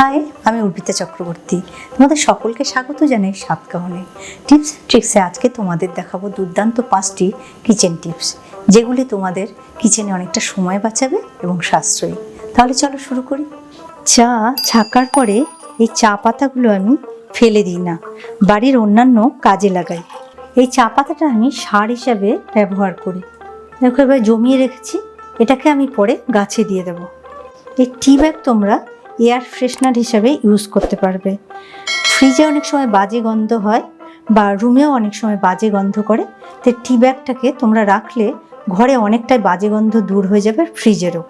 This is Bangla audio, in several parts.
হাই, আমি অর্পিতা চক্রবর্তী। তোমাদের সকলকে স্বাগত জানাই সাতকাহনে টিপস অ্যান্ড ট্রিক্সে। আজকে তোমাদের দেখাবো দুর্দান্ত 5টি কিচেন টিপস, যেগুলি তোমাদের কিচেনে অনেকটা সময় বাঁচাবে এবং সাশ্রয়ী। তাহলে চলো শুরু করি। চা ছাকার পরে এই চা পাতাগুলো আমি ফেলে দিই না, বাড়ির অন্যান্য কাজে লাগাই। এই চা পাতাটা আমি সার হিসাবে ব্যবহার করি। দেখো এবার জমিয়ে রেখেছি, এটাকে আমি পরে গাছে দিয়ে দেবো। এই টি ব্যাগ তোমরা এয়ার ফ্রেশনার হিসাবে ইউজ করতে পারবে। ফ্রিজে অনেক সময় বাজে গন্ধ হয় বা রুমেও অনেক সময় বাজে গন্ধ করে, তো টি ব্যাগটাকে তোমরা রাখলে ঘরে অনেকটাই বাজে গন্ধ দূর হয়ে যাবে, ফ্রিজেরও।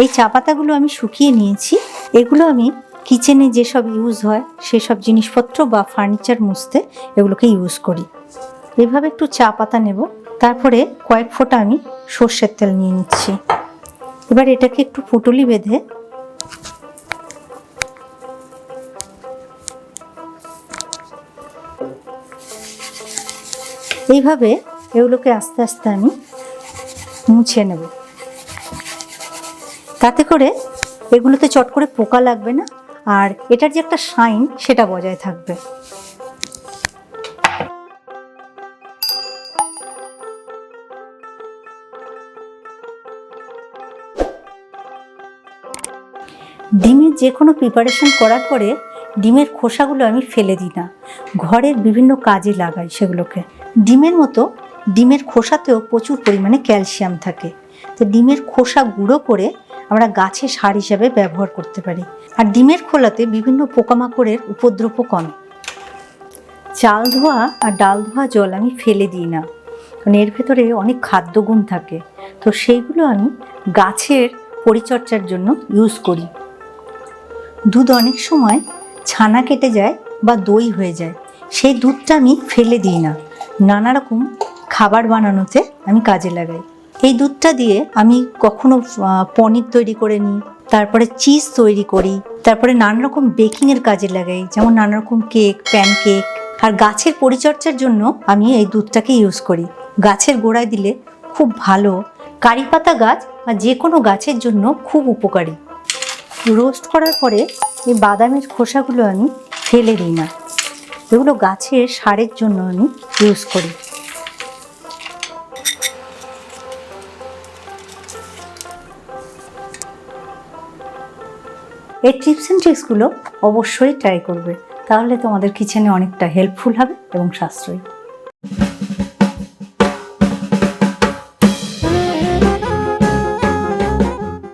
এই চা পাতাগুলো আমি শুকিয়ে নিয়েছি। এগুলো আমি কিচেনে যেসব ইউজ হয় সেসব জিনিসপত্র বা ফার্নিচার মুছতে এগুলোকে ইউজ করি। এভাবে একটু চা পাতা নেব, তারপরে কয়েক ফোঁটা আমি সর্ষের তেল নিয়ে নিচ্ছি। এবার এটাকে একটু পুঁটুলি বেঁধে এইভাবে এগুলোকে আস্তে আস্তে আমি মুছে নেব। তাতে করে এগুলোতে চট করে পোকা লাগবে না, আর এটার যে একটা শাইন সেটা বজায় থাকবে। ডিমের যে কোনো প্রিপারেশন করার পরে ডিমের খোসাগুলো আমি ফেলে দিই না, ঘরের বিভিন্ন কাজে লাগাই সেগুলোকে। ডিমের মতো ডিমের খোসাতেও প্রচুর পরিমাণে ক্যালসিয়াম থাকে, তো ডিমের খোসা গুঁড়ো করে আমরা গাছে সার হিসাবে ব্যবহার করতে পারি। আর ডিমের খোলাতে বিভিন্ন পোকামাকড়ের উপদ্রবও কমে। চাল ধোয়া আর ডাল ধোয়া জল আমি ফেলে দিই না, কারণ এর ভেতরে অনেক খাদ্যগুণ থাকে, তো সেইগুলো আমি গাছের পরিচর্যার জন্য ইউজ করি। দুধ অনেক সময় ছানা কেটে যায় বা দই হয়ে যায়, সেই দুধটা আমি ফেলে দিই না, নানা রকম খাবার বানানোতে আমি কাজে লাগাই। এই দুধটা দিয়ে আমি কখনো পনির তৈরি করে নিই, তারপরে চিজ তৈরি করি, তারপরে নানা রকম বেকিংয়ের কাজে লাগাই, যেমন নানা রকম কেক, প্যানকেক। আর গাছের পরিচর্যার জন্য আমি এই দুধটাকে ইউজ করি। গাছের গোড়ায় দিলে খুব ভালো, কারি পাতা গাছ বা যে কোনো গাছের জন্য খুব উপকারী। রোস্ট করার পরে এই বাদামের খোসাগুলো আমি ফেলে দিই না, এগুলো গাছের সারের জন্য আমি ইউজ করি। এই টিপস অ্যান্ড ট্রিক্সগুলো অবশ্যই ট্রাই করবে, তাহলে তোমাদের কিচেনে অনেকটা হেল্পফুল হবে এবং সাশ্রয়ী।